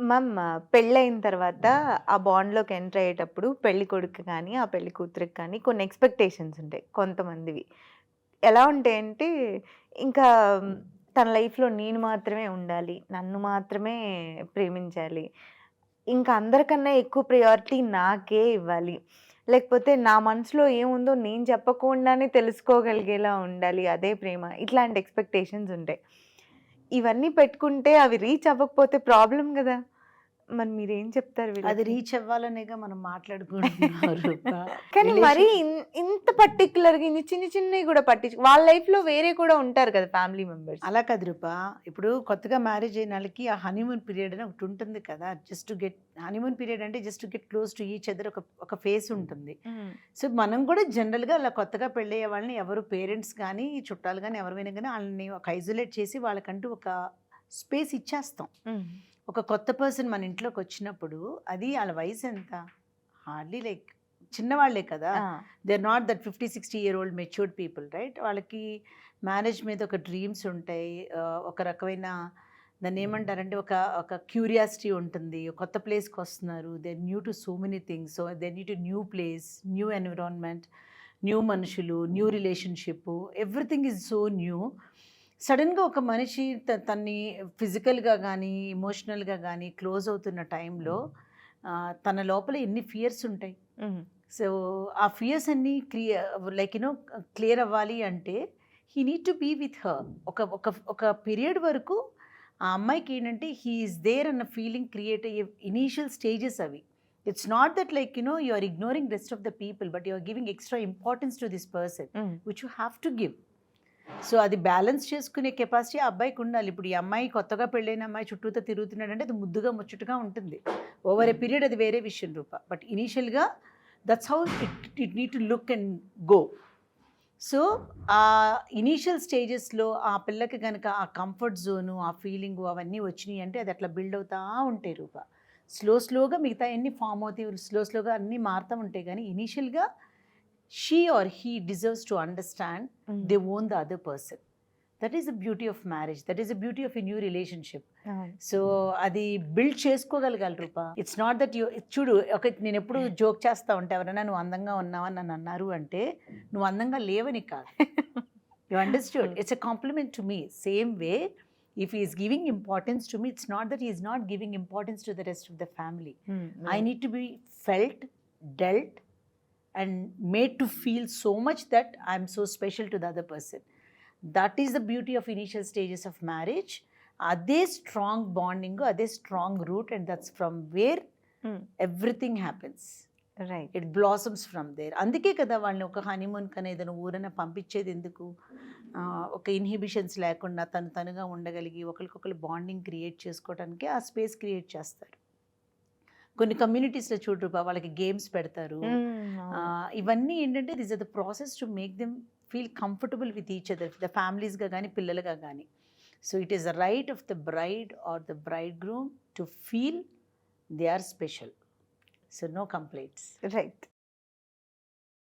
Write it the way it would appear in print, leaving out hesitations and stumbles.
Ma'am పెళ్ళయిన తర్వాత ఆ బాండ్‌లోకి ఎంటర్ అయ్యేటప్పుడు పెళ్ళికొడుకు కానీ, ఆ పెళ్లి కూతురికి కానీ కొన్ని ఎక్స్‌పెక్టేషన్స్ ఉంటాయి కొంతమందివి. ఎలా ఉంటాయంటే ఇంకా తన లైఫ్‌లో నేను మాత్రమే ఉండాలి. నన్ను మాత్రమే ప్రేమించాలి. ఇంకా అందరికన్నా ఎక్కువ ప్రయారిటీ నాకే ఇవ్వాలి. లేకపోతే నా మనసులో ఏముందో నేను చెప్పకుండానే తెలుసుకోగలిగేలా ఉండాలి. అదే ప్రేమ. ఇట్లాంటి ఎక్స్‌పెక్టేషన్స్ ఉంటాయి. ఇవన్నీ పెట్టుకుంటే అవి రీచ్ అవ్వకపోతే ప్రాబ్లమ్ గదా! మరి మీరేం చెప్తారు అది వీళ్ళకి? రీచ్ అవ్వాలనేగా మనం మాట్లాడుకుంటున్నాం రూప. కానీ మరీ రిలేషన్ ఇంత పర్టిక్యులర్‌గా ఇన్ని చిన్ని చిన్నయి గూడా వాళ్ళ లైఫ్‌లో వేరే కూడా ఉంటారు కదా! Family members. అలా కాదు రూప. ఇప్పుడు కొత్తగా మ్యారేజ్ అయినోళ్ళకి ఆ హనీమూన్ పీరియడ్ అని ఒకటి ఉంటుంది కదా! Just to get honeymoon period అంటే just to get close to each other ఒక ఫేస్ ఉంటుంది. హ్మ్. సో, మనం కూడా జనరల్‌గా అలా కొత్తగా పెళ్ళయ్యే వాళ్ళని ఎవరు పేరెంట్స్ గానీ, చుట్టాలు గానీ ఎవరైనా గానీ ఆళ్ళని ఒక ఐసోలేట్ చేసి వాళ్ళకంటూ ఒక స్పేస్ ఇచ్చేస్తాం. హ్మ్. ఒక కొత్త పర్సన్ మన ఇంట్లోకొచ్చినప్పుడు అది ఆళ్ళ వయసెంత? హార్డ్‌లీ లైక్ చిన్నవాళ్ళే కదా! ఆ! They are not that 50, 60 year old matured people right? వాళ్ళకి మ్యారేజ్ మీద ఒక డ్రీమ్స్ ఉంటాయి. ఒక రకమైన దాన్నేమంటారంటే ఒక ఒక క్యూరియాసిటీ ఉంటుంది. కొత్త ప్లేస్‌కొస్తున్నారు. They are new to so many things. So, they need a new place, new environment, new మనుషులు, new relationship everything is so new. సడెన్‌గా ఒక మనిషి తన్ని ఫిజికల్‌గా గానీ, ఎమోషనల్‌గా గానీ క్లోజ్ అవుతున్న టైంలో తన లోపల ఎన్ని ఫియర్స్ ఉంటాయి. హ్మ్. సో, ఆ ఫియర్స్ అన్నీ లైక్ క్లియర్ అవ్వాలి అంటే he need to be with her. ఒక ఒక ఒక పీరియడ్ వరకు ఆ అమ్మాయికి ఏంటంటే హీ ఈస్ దేర్ అన్న ఫీలింగ్ క్రియేట్ అయ్యే ఇనీషియల్ స్టేజెస్ అవి. It's not that like you are ignoring rest of the people but you are giving extra importance to this person hmm. Which you have to give. So, అది balance చేసుకునే capacity ఆ అబ్బాయికి ఉండాలి. ఇప్పుడు ఈ అమ్మాయి కొత్తగా పెళ్ళైన అమ్మాయి చుట్టూతా తిరుగుతున్నాడంటే అది ముద్దుగా, ముచ్చటగా ఉంటుంది. ఓవర్ ఎ పీరియడ్ అది వేరే విషయం రూప. బట్ ఇనీషియల్‌గా that's how it need to look and go. So, ఆ ఇనీషియల్ స్టేజెస్‌లో ఆ పిల్లకి గనక ఆ కంఫర్ట్ జోను, ఆ ఫీలింగు అవన్నీ వచ్చినియి అంటే అది అట్లా బిల్డ్ అవుతా ఉంటాయి రూప. స్లోగా మిగతాయన్నీ ఫార్మ్ అవుతాయి. స్లోగా అన్నీ మారుతా ఉంటాయి గానీ ఇనీషియల్‌గా she or he deserves to understand hmm. They own the other person. That is the beauty of marriage. That is the beauty of a new relationship. అవును. సో, అది బిల్డ్ చేసుకోగలగాలి రూప. ఇట్స్ నాట్ దట్ చూడు నేనెప్పుడు joke చేస్తా ఉంటా ఎవరైనా "నువ్వు అందంగా ఉన్నావా" అని నన్నన్నారు అంటే, నువ్వు అందంగా లేవని కాదు. You understood. Hmm. It's a compliment to me. Same way if he is giving importance to me, it's not that he is not giving importance to the rest of the family. Hmm. I need to be felt, dealt and made to feel so much that I'm so special to the other person. That is the beauty of initial stages of marriage. Ade strong bonding, ade strong root, and that's from where హ్మ్. everything happens. Right. It blossoms from there. అందుకే కదా వాళ్ళని ఒక honeymoon కన్నా ఏదైనా ఊరన్నా పంపించేది ఎందుకు? ఒక ఇన్హిబిషన్స్ లేకుండా తనుగా ఉండగలిగి ఒకరికొకరు బాండింగ్ క్రియేట్ చేసుకోవడానికే ఆ స్పేస్ క్రియేట్ చేస్తారు. కొన్ని కమ్యూనిటీస్‌లో చూడు రూపా వాళ్ళకి గేమ్స్ పెడతారు. హ్మ్. అవును. ఇవన్నీ ఏంటంటే this are the process to make them feel comfortable with each other. The ఫ్యామిలీస్‌గా గానీ, పిల్లలుగా గానీ. So, it is the right of the bride or the bridegroom to feel they are special. So, no complaints. Right.